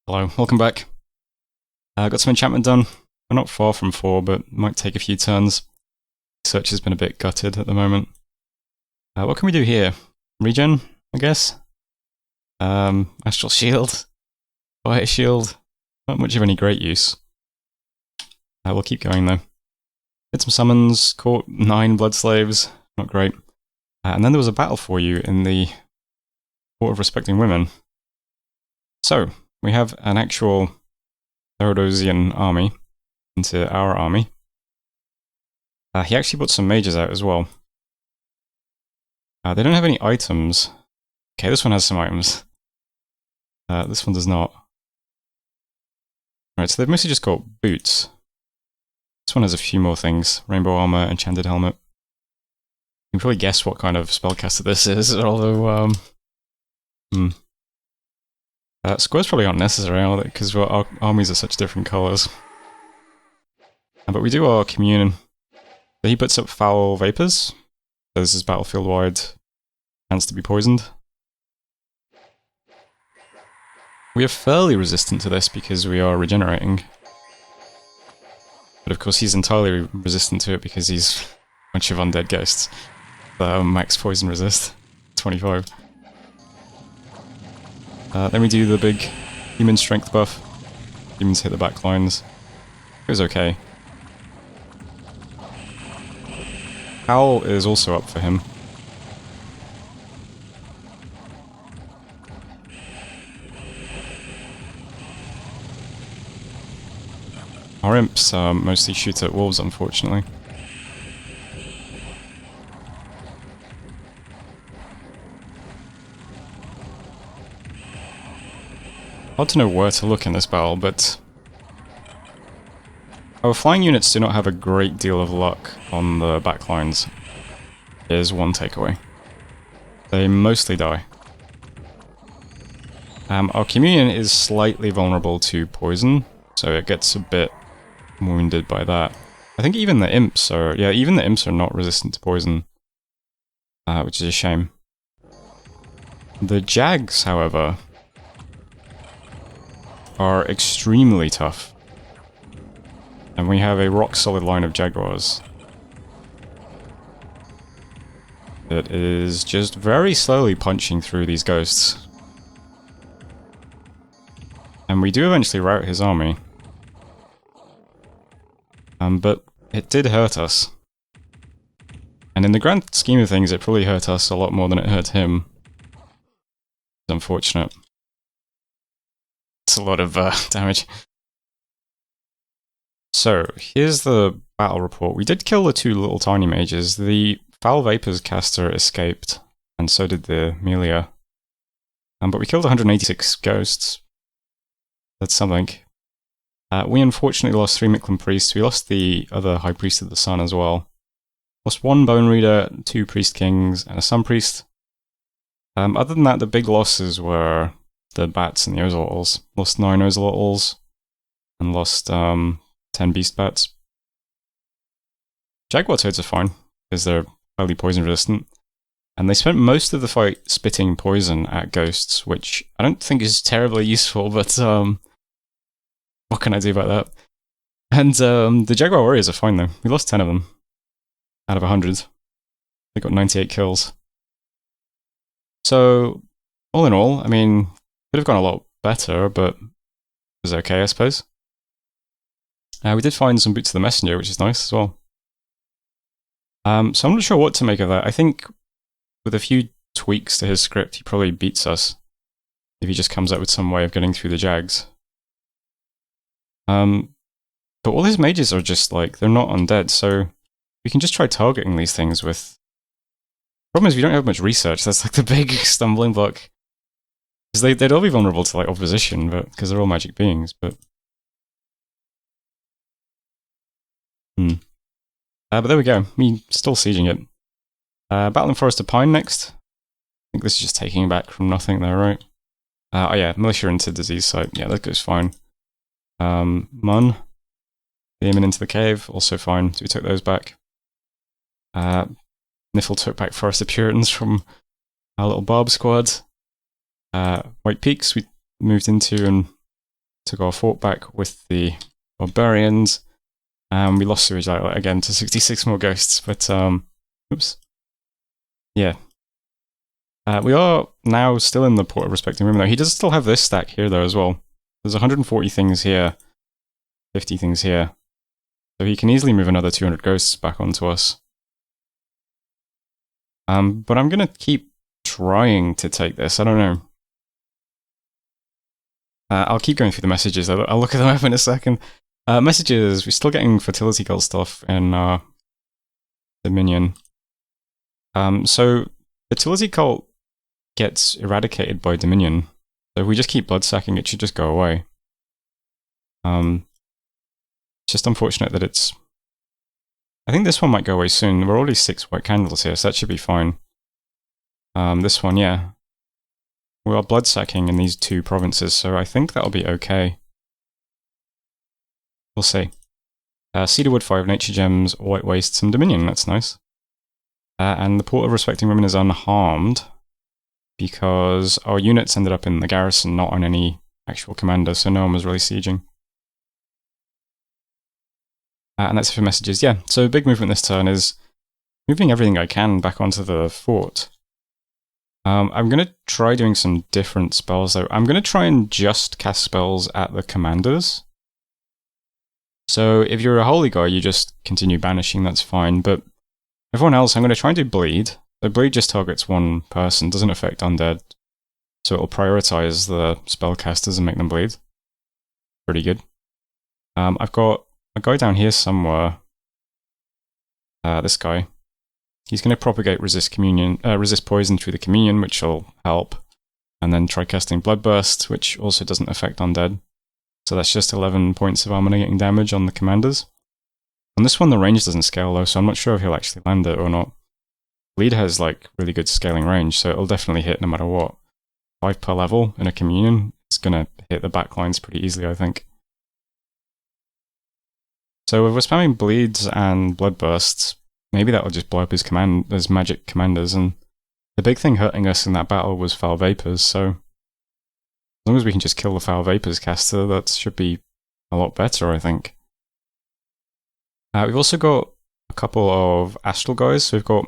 Hello, welcome back. Got some enchantment done. We're not far from 4, but might take a few turns. Search has been a bit gutted at the moment. What can we do here? Regen, I guess? Astral Shield? Fire Shield? Not much of any great use. We'll keep going though. Did some summons, caught 9 blood slaves. Not great. And then there was a battle for you in the Court of Respecting Women. So, we have an actual Theodosian army into our army. He actually put some mages out as well. They don't have any items. Okay, this one has some items. This one does not. Right, so they've mostly just got boots. This one has a few more things. Rainbow armor, enchanted helmet. You can probably guess what kind of spellcaster this is, although, squares probably aren't necessary, are they? Because our armies are such different colours. But we do our communion. So he puts up foul vapours. So this is battlefield-wide. Chance to be poisoned. We are fairly resistant to this because we are regenerating. But of course he's entirely resistant to it because he's a bunch of undead ghosts. Max poison resist. 25. Then we do the big human strength buff. Humans hit the back lines. It was okay. Howl is also up for him. Our imps mostly shoot at wolves, unfortunately. Hard to know where to look in this battle, but our flying units do not have a great deal of luck on the backlines. Here's one takeaway. They mostly die. Our communion is slightly vulnerable to poison, so it gets a bit wounded by that. I think even the imps are, even the imps are not resistant to poison, which is a shame. The jags, however, are extremely tough. And we have a rock-solid line of jaguars that is just very slowly punching through these ghosts. And we do eventually rout his army. But it did hurt us. And in the grand scheme of things, it probably hurt us a lot more than it hurt him. It's unfortunate. It's a lot of damage. So, here's the battle report. We did kill the 2 little tiny mages. The Foul Vapors caster escaped, and so did the Melia. But we killed 186 ghosts. That's something. We unfortunately lost 3 Mictlan priests. We lost the other High Priest of the Sun as well. Lost 1 Bone Reader, 2 Priest Kings, and a Sun Priest. Other than that, the big losses were the bats and the Ozolotls. Lost 9 Ozolotls, and lost 10 beast bats. Jaguar toads are fine, because they're highly poison resistant. And they spent most of the fight spitting poison at ghosts, which I don't think is terribly useful, but what can I do about that? And the Jaguar warriors are fine though. We lost 10 of them out of 100. They got 98 kills. So, all in all, I mean, could have gone a lot better, but it was okay, I suppose. We did find some Boots of the Messenger, which is nice as well. So I'm not sure what to make of that. I think with a few tweaks to his script, he probably beats us if he just comes up with some way of getting through the Jags. But all his mages are just like, they're not undead, so we can just try targeting these things with... Problem is we don't have much research, that's like the big stumbling block. Because they'd all be vulnerable to like opposition, but because they're all magic beings, but... But there we go, me still sieging it. Battling Forest of Pine next. I think this is just taking back from nothing there, right? Oh yeah, Militia into Disease Site, yeah, that goes fine. Mun, Demon into the Cave, also fine, so we took those back. Niffle took back Forest of Puritans from our little Barb squad. White Peaks we moved into and took our fort back with the barbarians, and we lost Sewage Outlet again to 66 more ghosts, but oops. Yeah. We are now still in the Port of Respecting Women, though. He does still have this stack here, though, as well. There's 140 things here, 50 things here. So he can easily move another 200 ghosts back onto us. But I'm going to keep trying to take this. I don't know. I'll keep going through the messages. I'll look at them up in a second. Messages. We're still getting fertility cult stuff in Dominion. So fertility cult gets eradicated by Dominion. So if we just keep blood sacking, it should just go away. It's just unfortunate that it's... I think this one might go away soon. We're already 6 white candles here, so that should be fine. This one, yeah. We are blood sacking in these 2 provinces, so I think that'll be okay. We'll see. Cedarwood 5 nature gems, white wastes, and Dominion. That's nice. And the Port of Respecting Women is unharmed because our units ended up in the garrison, not on any actual commander, so no one was really sieging. And that's it for messages. Yeah, so big movement this turn is moving everything I can back onto the fort. I'm going to try doing some different spells, though. I'm going to try and just cast spells at the commanders. So if you're a holy guy, you just continue banishing, that's fine. But everyone else, I'm going to try and do bleed. The bleed just targets one person, doesn't affect undead. So it'll prioritize the spellcasters and make them bleed. Pretty good. I've got a guy down here somewhere. This guy. He's going to propagate resist poison through the communion, which will help. And then try casting Bloodburst, which also doesn't affect undead. So that's just 11 points of armor negating damage on the commanders. On this one, the range doesn't scale though, so I'm not sure if he'll actually land it or not. Bleed has like really good scaling range, so it'll definitely hit no matter what. 5 per level in a communion, it's going to hit the backlines pretty easily, I think. So if we're spamming bleeds and bloodbursts, maybe that'll just blow up his magic commanders, and the big thing hurting us in that battle was foul vapors, so as long as we can just kill the foul vapors caster, that should be a lot better, I think. We've also got a couple of astral guys, so we've got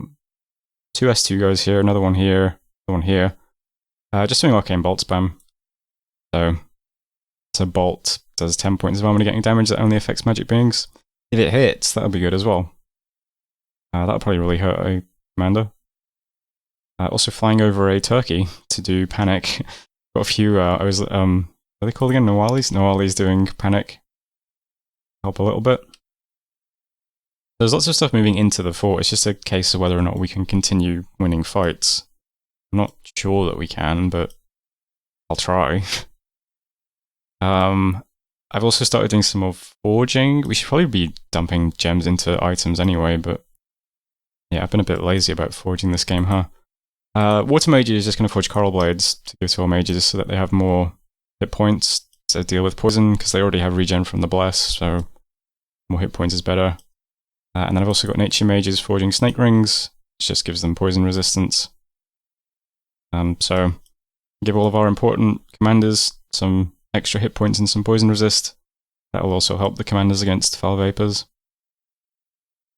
2 S2 guys here, another one here, another one here. Just doing arcane bolt spam. So bolt does 10 points of armor getting damage that only affects magic beings. If it hits, that'll be good as well. That'll probably really hurt a commander. Also flying over a turkey to do panic. Got a few, what are they called again? Noalis? Noalis doing panic. Help a little bit. There's lots of stuff moving into the fort. It's just a case of whether or not we can continue winning fights. I'm not sure that we can, but I'll try. I've also started doing some more forging. We should probably be dumping gems into items anyway, but yeah, I've been a bit lazy about forging this game, huh? Water Mage is just going to forge coral blades to give to our mages so that they have more hit points to deal with poison, because they already have regen from the Bless, so more hit points is better. And then I've also got Nature Mages forging snake rings, which just gives them poison resistance. So give all of our important commanders some extra hit points and some poison resist. That will also help the commanders against foul vapors.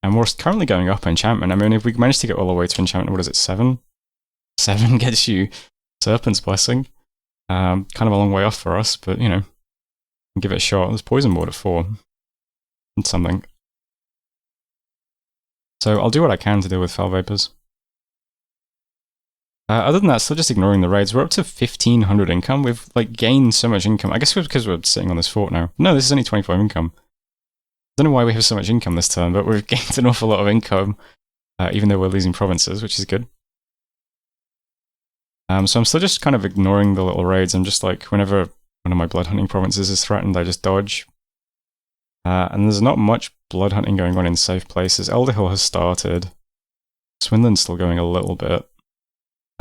And we're currently going up enchantment. I mean, if we manage to get all the way to enchantment, what is it, 7? 7 gets you Serpent's Blessing. Kind of a long way off for us, but you know, give it a shot. There's Poison Ward at 4 and something. So I'll do what I can to deal with foul vapors. Other than that, still just ignoring the raids. We're up to 1,500 income. We've like gained so much income. I guess it's because we're sitting on this fort now. No, this is only 25 income. I don't know why we have so much income this turn, but we've gained an awful lot of income, even though we're losing provinces, which is good. So I'm still just kind of ignoring the little raids. I'm just like, whenever one of my blood hunting provinces is threatened, I just dodge. And there's not much blood hunting going on in safe places. Elderhill has started. Swindon's still going a little bit.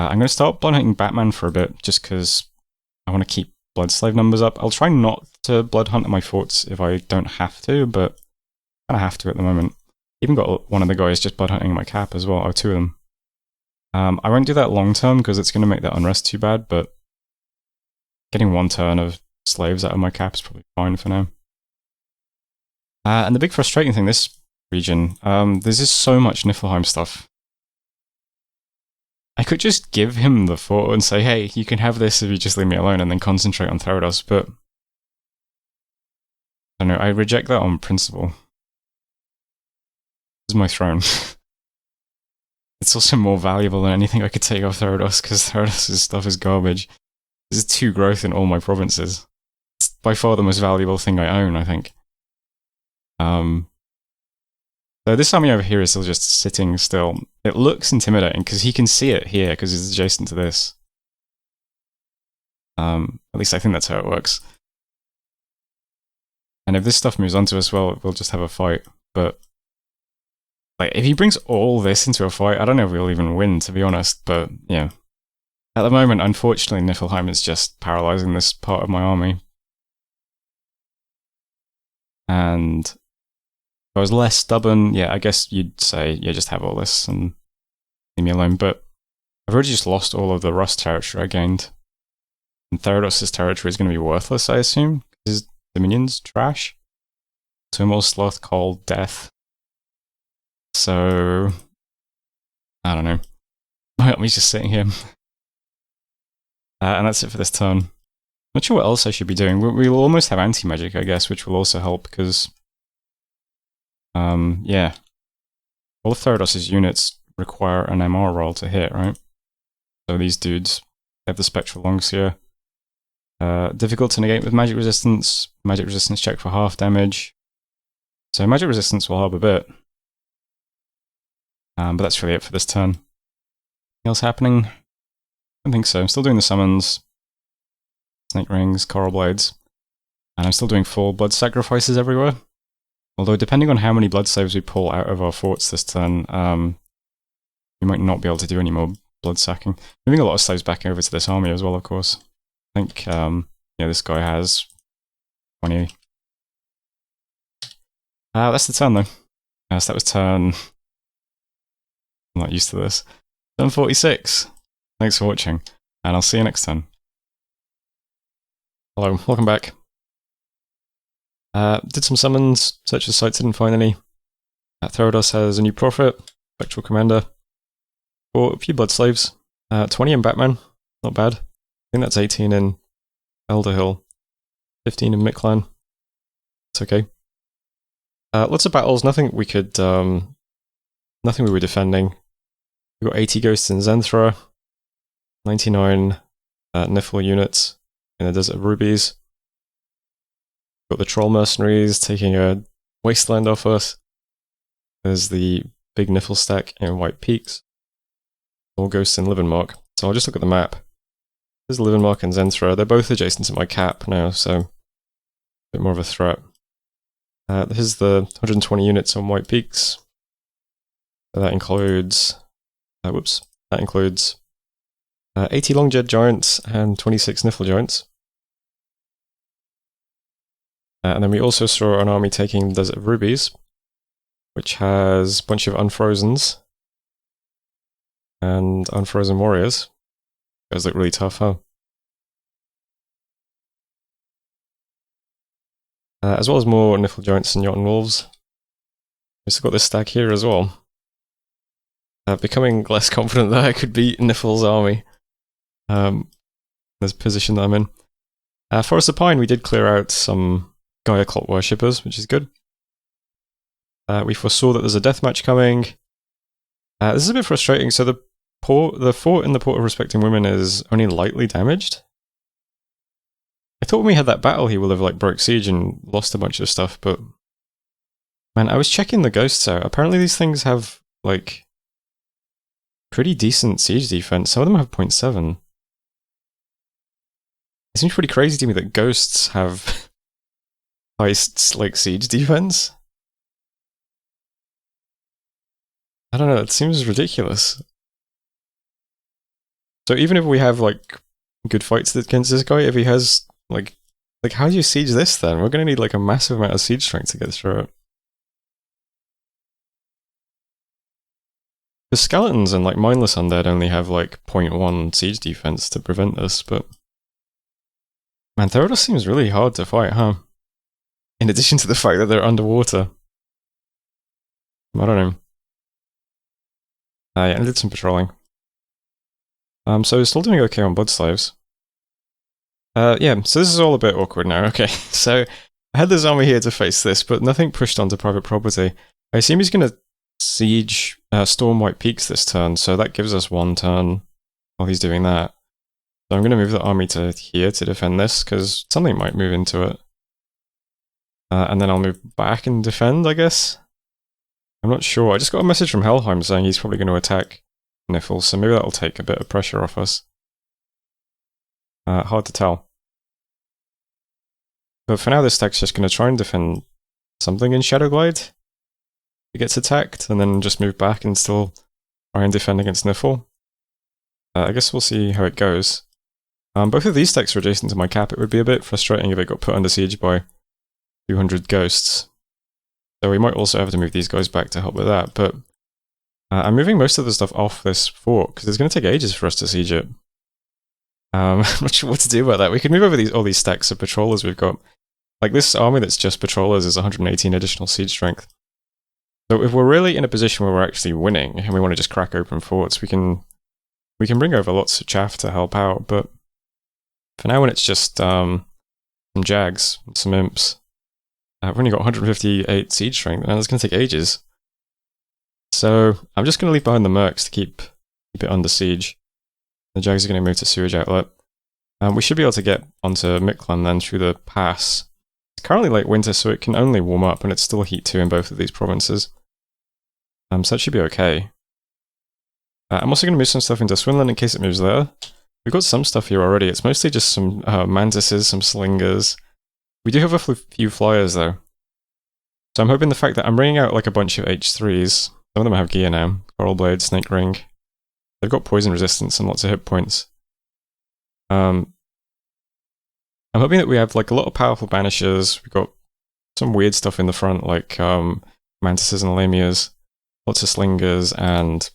I'm going to start blood hunting Batman for a bit, just because I want to keep blood slave numbers up. I'll try not to blood hunt at my forts if I don't have to, but I kind of have to at the moment. Even got one of the guys just blood hunting my cap as well, or 2 of them. I won't do that long term because it's going to make that unrest too bad, but getting 1 turn of slaves out of my cap is probably fine for now. And the big frustrating thing this region, there's just so much Niflheim stuff. I could just give him the fort and say, hey, you can have this if you just leave me alone, and then concentrate on Therados, but I don't know, I reject that on principle. This is my throne. It's also more valuable than anything I could take off Therados, because Therados' stuff is garbage. This is 2 growth in all my provinces. It's by far the most valuable thing I own, I think. So this army over here is still just sitting still. It looks intimidating because he can see it here because it's adjacent to this. At least I think that's how it works. And if this stuff moves on to us, well, we'll just have a fight. But like, if he brings all this into a fight, I don't know if we'll even win, to be honest. But yeah, at the moment, unfortunately, Niflheim is just paralyzing this part of my army. And if I was less stubborn, yeah, I guess you'd say, yeah, just have all this and leave me alone. But I've already just lost all of the Rust territory I gained. And Therados' territory is going to be worthless, I assume. His dominion's trash. Turmoil, Sloth, Cold, Death. So, I don't know. My army's just sitting here. And that's it for this turn. Not sure what else I should be doing. We'll almost have anti-magic, I guess, which will also help because, yeah, all of Therados' units require an MR roll to hit, right? So these dudes have the Spectral Longseer. Difficult to negate with magic resistance. Magic resistance check for half damage. So magic resistance will help a bit. But that's really it for this turn. Anything else happening? I don't think so. I'm still doing the summons. Snake Rings, Coral Blades. And I'm still doing full blood sacrifices everywhere. Although depending on how many blood saves we pull out of our forts this turn, we might not be able to do any more blood sacking. Moving a lot of slaves back over to this army as well, of course. I think, yeah, this guy has 20. That's the turn though. So that was turn... I'm not used to this. Turn 46. Thanks for watching, and I'll see you next time. Hello, welcome back. Did some summons, searched the sites, didn't find any. Therados has a new prophet, Spectral Commander, for a few blood slaves. 20 in Batman, not bad. I think that's 18 in Elder Hill, 15 in Mictlan. It's okay. Lots of battles, nothing we could, nothing we were defending. We got 80 ghosts in Zenthra, 99 Nifl units in the Desert of Rubies. Got the Troll Mercenaries taking a wasteland off us. There's the big Nifl stack in White Peaks. All ghosts in Livenmark. So I'll just look at the map. There's Livenmark and Zenthra. They're both adjacent to my cap now, so a bit more of a threat. Here's the 120 units on White Peaks. So that includes... that includes 80 Longjet Giants and 26 Nifl Giants. And then we also saw an army taking the Desert of Rubies, which has a bunch of Unfrozens and Unfrozen Warriors. Those look really tough, huh? As well as more Nifl Giants and Jotun Wolves. We've still got this stack here as well. Becoming less confident that I could beat Nifl's army. This position that I'm in. Forest of Pine, we did clear out some Gaia Cult worshippers, which is good. We foresaw that there's a deathmatch coming. This is a bit frustrating. So the fort in the Port of Respecting Women is only lightly damaged. I thought when we had that battle he will have like broke siege and lost a bunch of stuff, but man, I was checking the ghosts out. Apparently these things have like pretty decent siege defense. Some of them have 0.7. It seems pretty crazy to me that ghosts have high like siege defense. I don't know, it seems ridiculous. So even if we have like good fights against this guy, if he has like how do you siege this then? We're gonna need like a massive amount of siege strength to get through it. The skeletons and like mindless undead only have like 0.1 siege defense to prevent this, but Man, Theranos seems really hard to fight, huh? In addition to the fact that they're underwater. I don't know. Yeah, I did some patrolling. So still doing okay on blood slaves. Yeah, so this is all a bit awkward now. Okay, so I had this army here to face this, but nothing pushed onto private property. I assume he's going to siege Storm White Peaks this turn, so that gives us one turn while he's doing that. So I'm going to move the army to here to defend this, because something might move into it. And then I'll move back and defend, I guess? I'm not sure. I just got a message from Helheim saying he's probably going to attack Niffle, so maybe that'll take a bit of pressure off us. Hard to tell. But for now, this deck's just going to try and defend something in Shadowglide. It gets attacked, and then just move back and still try and defend against Niffle. I guess we'll see how it goes. Both of these decks are adjacent to my cap. It would be a bit frustrating if it got put under siege by 200 ghosts. So we might also have to move these guys back to help with that, but I'm moving most of the stuff off this fort, because it's going to take ages for us to siege it. I'm not sure what to do about that. We could move over all these stacks of patrollers we've got. Like, this army that's just patrollers is 118 additional siege strength. So if we're really in a position where we're actually winning, and we want to just crack open forts, we can bring over lots of chaff to help out, but for now, when it's just some jags, some imps, we've only got 158 siege strength, and it's going to take ages. So I'm just going to leave behind the mercs to keep it under siege. The jags are going to move to sewage outlet. We should be able to get onto Mictlan then through the pass. It's currently late winter, so it can only warm up, and it's still heat 2 in both of these provinces. So that should be okay. I'm also going to move some stuff into Swinland in case it moves there. We've got some stuff here already. It's mostly just some mantises, some slingers. We do have a few flyers though. So I'm hoping the fact that I'm bringing out like a bunch of H3s. Some of them have gear now. Coral Blade, Snake Ring. They've got poison resistance and lots of hit points. I'm hoping that we have like a lot of powerful banishers. We've got some weird stuff in the front like mantises and lamias. Lots of slingers and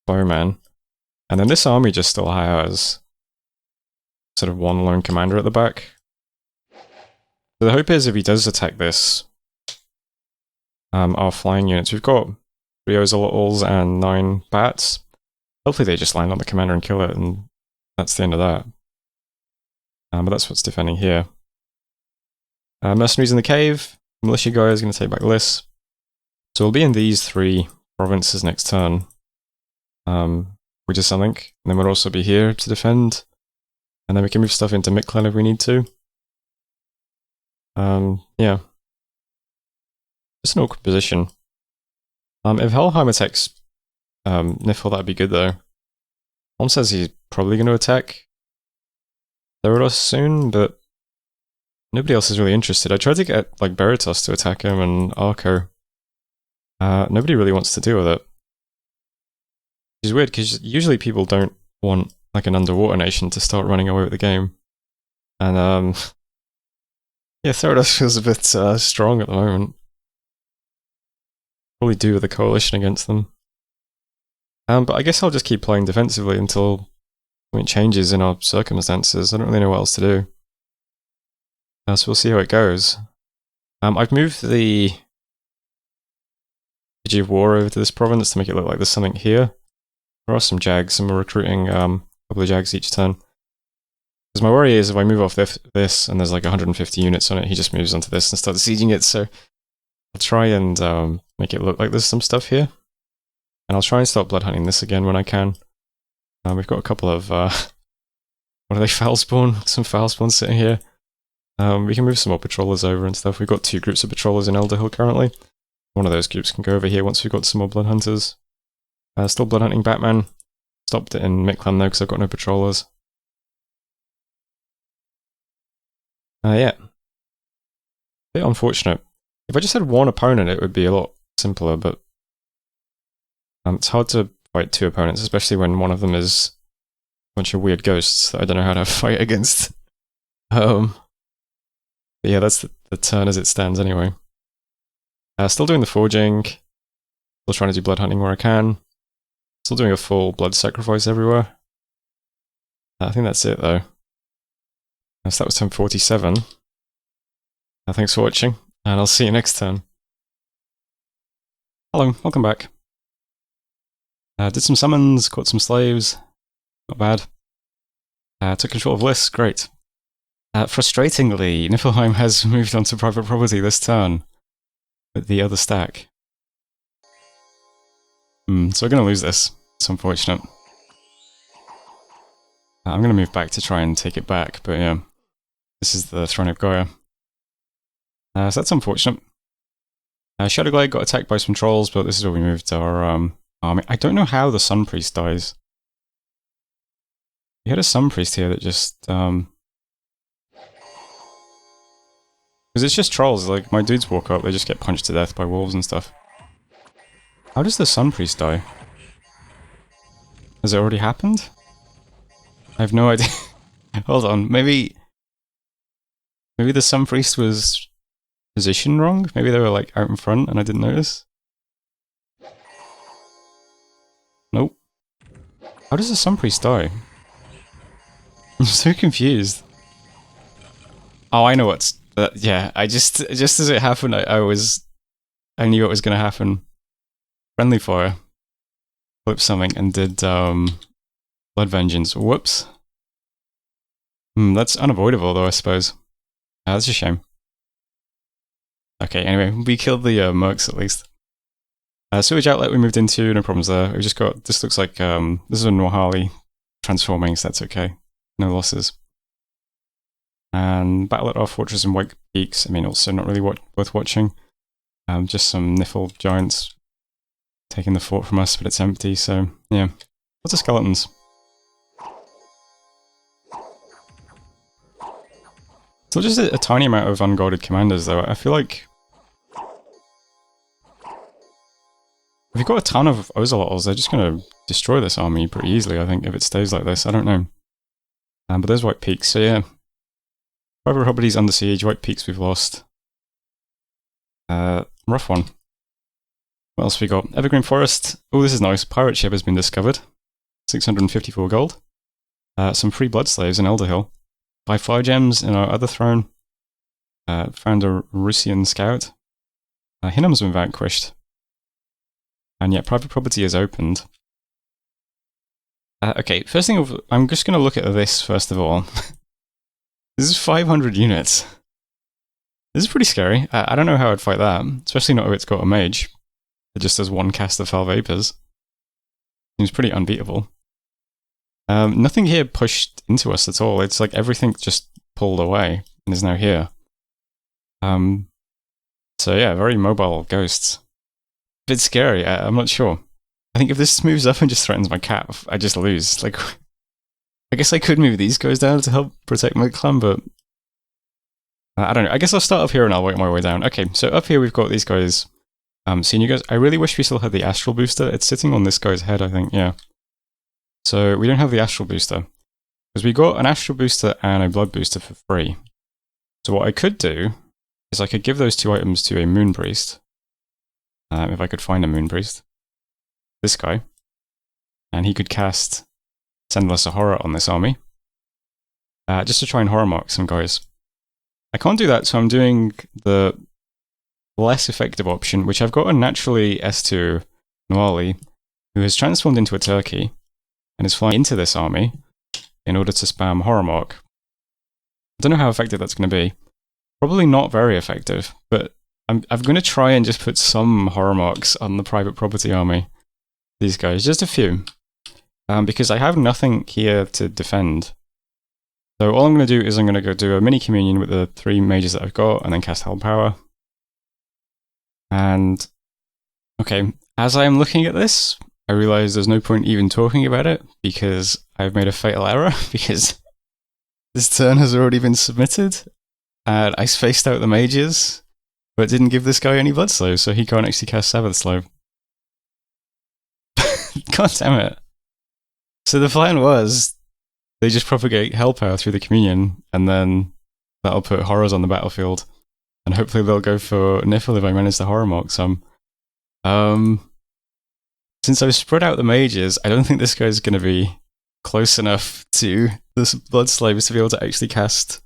bowman. And then this army just still has sort of one lone commander at the back. So the hope is if he does attack this, our flying units, we've got 3 Ozolotls and 9 bats. Hopefully they just land on the commander and kill it, and that's the end of that. But that's what's defending here. Mercenaries in the cave, militia guy is going to take back Liss. So we'll be in these 3 provinces next turn. Which is something. And then we'll also be here to defend. And then we can move stuff into Mictlan if we need to. Yeah. Just an awkward position. If Helheim attacks Niffle, that'd be good though. Holm says he's probably going to attack Theranos soon, but nobody else is really interested. I tried to get like Beritos to attack him and Arco. Nobody really wants to deal with it. Which is weird, because usually people don't want like an underwater nation to start running away with the game. And yeah, Theranos feels a bit strong at the moment. Probably do with a coalition against them. But I guess I'll just keep playing defensively until something changes in our circumstances. I don't really know what else to do. So we'll see how it goes. I've moved the Energy of War over to this province to make it look like there's something here. There are some jags, and we're recruiting a couple of jags each turn. Because my worry is if I move off this and there's like 150 units on it, he just moves onto this and starts sieging it, so I'll try and make it look like there's some stuff here. And I'll try and start blood hunting this again when I can. We've got a couple of, what are they, Foulspawn? Some Foulspawn sitting here. We can move some more patrollers over and stuff. We've got 2 groups of patrollers in Elderhill currently. One of those groups can go over here once we've got some more blood hunters. Still blood hunting Batman. Stopped it in Mictlan though because I've got no patrollers. Yeah. Bit unfortunate. If I just had one opponent it would be a lot simpler, but it's hard to fight 2 opponents, especially when one of them is a bunch of weird ghosts that I don't know how to fight against. But yeah, that's the turn as it stands anyway. Still doing the forging. Still trying to do blood hunting where I can. Still doing a full blood sacrifice everywhere. I think that's it though. So that was turn 47. Thanks for watching, and I'll see you next turn. Hello, welcome back. Did some summons, caught some slaves. Not bad. Took control of lists, great. Frustratingly, Niflheim has moved on to private property this turn with the other stack. So we're going to lose this. It's unfortunate. I'm going to move back to try and take it back, but yeah. This is the Throne of Goya. So that's unfortunate. Shadowglade got attacked by some trolls, but this is where we moved our army. I don't know how the Sun Priest dies. We had a Sun Priest here that just... Because it's just trolls, like, my dudes walk up, they just get punched to death by wolves and stuff. How does the Sun Priest die? Has it already happened? I have no idea. Hold on, maybe the Sun Priest was positioned wrong? Maybe they were like out in front and I didn't notice? Nope. How does the Sun Priest die? I'm so confused. Oh, I know what's... yeah, just as it happened, I knew it was going to happen. Friendly Fire. Flipped something and did Blood Vengeance. Whoops. That's unavoidable though, I suppose. That's a shame. Okay, anyway, we killed the mercs at least. Sewage Outlet we moved into, no problems there. We just got... This looks like... this is a Norhali transforming, so that's okay. No losses. And battle at our fortress in White Peaks, I mean, also not really worth watching. Just some Niffle giants taking the fort from us, but it's empty, so yeah. Lots of skeletons. Still just a tiny amount of unguarded commanders, though. I feel like... If you've got a ton of Ozelots, they're just going to destroy this army pretty easily, I think, if it stays like this. I don't know. But there's White Peaks, so yeah. Private property's under siege, White Peaks we've lost. Rough one. What else we got? Evergreen Forest. Oh, this is nice. Pirate ship has been discovered. 654 gold. Some free blood slaves in Elderhill. 5 fire gems in our other throne. Found a Russian scout. Hinam's been vanquished. And yet private property is opened. Okay, first thing, I'm just going to look at this first of all. This is 500 units. This is pretty scary. I don't know how I'd fight that, especially not if it's got a mage. It just does one cast of Foul Vapors. Seems pretty unbeatable. Nothing here pushed into us at all. It's like everything just pulled away and is now here. So yeah, very mobile ghosts. A bit scary, I'm not sure. I think if this moves up and just threatens my cat, I just lose. Like, I guess I could move these guys down to help protect Mictlan, but I don't know. I guess I'll start up here and I'll work my way down. Okay, so up here we've got these guys, senior guys. I really wish we still had the Astral Booster. It's sitting on this guy's head, I think, yeah. So we don't have the Astral Booster. Because we got an Astral Booster and a Blood Booster for free. So what I could do is I could give those 2 items to a Moon Priest. If I could find a Moon Priest. This guy. And he could cast Sendless a Horror on this army. Just to try and horror mark some guys. I can't do that, so I'm doing the less effective option, which I've got a naturally S2 Noali, who has transformed into a turkey, and is flying into this army in order to spam horror mark. I don't know how effective that's going to be. Probably not very effective, but I'm going to try and just put some horror marks on the private property army. These guys, just a few. Because I have nothing here to defend. So all I'm going to do is I'm going to go do a mini communion with the 3 mages that I've got, and then cast Hell Power. And, okay, as I am looking at this, I realize there's no point even talking about it, because I've made a fatal error, because this turn has already been submitted, and I spaced out the mages, but didn't give this guy any blood slaves, so he can't actually cast Sabbath Slave. God damn it. So the plan was, they just propagate Hellpower through the communion, and then that'll put horrors on the battlefield, and hopefully they'll go for Niffle if I manage to horror mark some. Since I've spread out the mages, I don't think this guy's going to be close enough to the blood slaves to be able to actually cast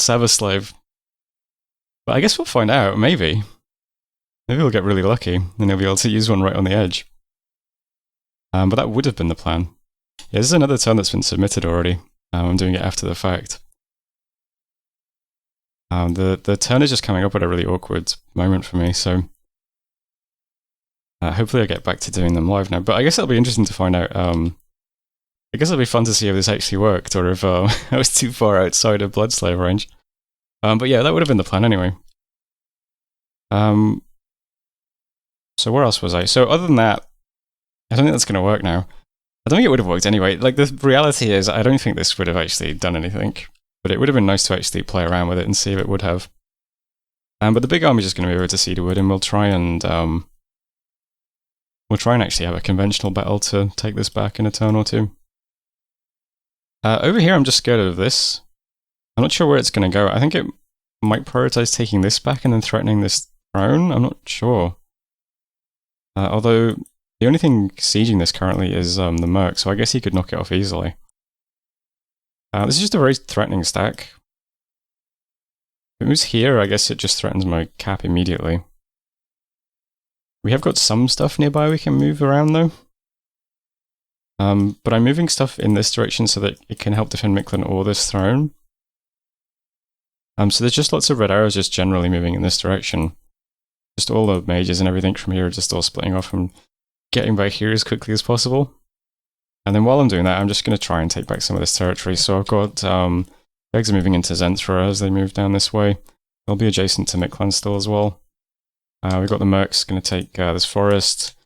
Server slave. But I guess we'll find out, maybe. Maybe we'll get really lucky, and he'll be able to use one right on the edge. But that would have been the plan. Yeah, this is another turn that's been submitted already. I'm doing it after the fact. The turn is just coming up at a really awkward moment for me, so hopefully I get back to doing them live now. But I guess it'll be interesting to find out. I guess it'll be fun to see if this actually worked, or if I was too far outside of Bloodslave range. But yeah, that would have been the plan anyway. So where else was I? So other than that, I don't think that's going to work now. I don't think it would have worked anyway. Like, the reality is, I don't think this would have actually done anything. But it would have been nice to actually play around with it and see if it would have. But the big army is just going to be over to Cedarwood, and we'll try and actually have a conventional battle to take this back in a turn or two. Over here, I'm just scared of this. I'm not sure where it's going to go. I think it might prioritize taking this back and then threatening this throne. I'm not sure. Although, the only thing sieging this currently is the Merc, so I guess he could knock it off easily. This is just a very threatening stack. If it moves here, I guess it just threatens my cap immediately. We have got some stuff nearby we can move around though. But I'm moving stuff in this direction so that it can help defend Mictlan or this throne. So there's just lots of red arrows just generally moving in this direction. Just all the mages and everything from here are just all splitting off and getting back here as quickly as possible. And then while I'm doing that, I'm just going to try and take back some of this territory. So I've got Begs are moving into Zenthra as they move down this way. They'll be adjacent to Mictlan still as well. We've got the Mercs going to take this forest.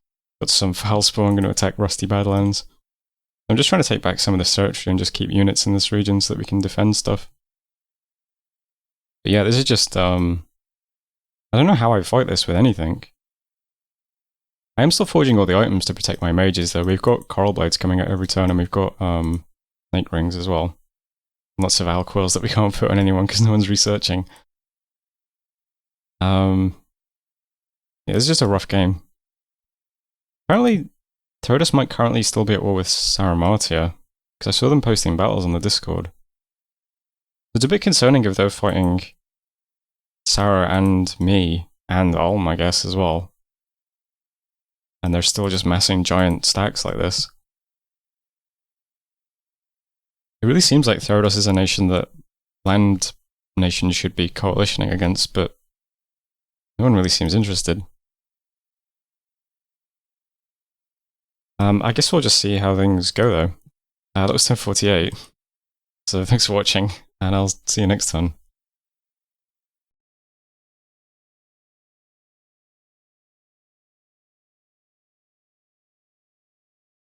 Got some Foulspawn going to attack Rusty Badlands. I'm just trying to take back some of this territory and just keep units in this region so that we can defend stuff. But yeah, this is just... I don't know how I fight this with anything. I am still forging all the items to protect my mages though. We've got Coral Blades coming out every turn, and we've got Snake Rings as well. Lots of Alquills that we can't put on anyone because no one's researching. Yeah, it's just a rough game. Apparently, Todus might currently still be at war with Saramartia, because I saw them posting battles on the Discord. It's a bit concerning if they're fighting Sarah and me, and Ulm, I guess, as well. And they're still just massing giant stacks like this. It really seems like Therodos is a nation that land nations should be coalitioning against, but no one really seems interested. I guess we'll just see how things go though. That was 10:48. So thanks for watching, and I'll see you next time.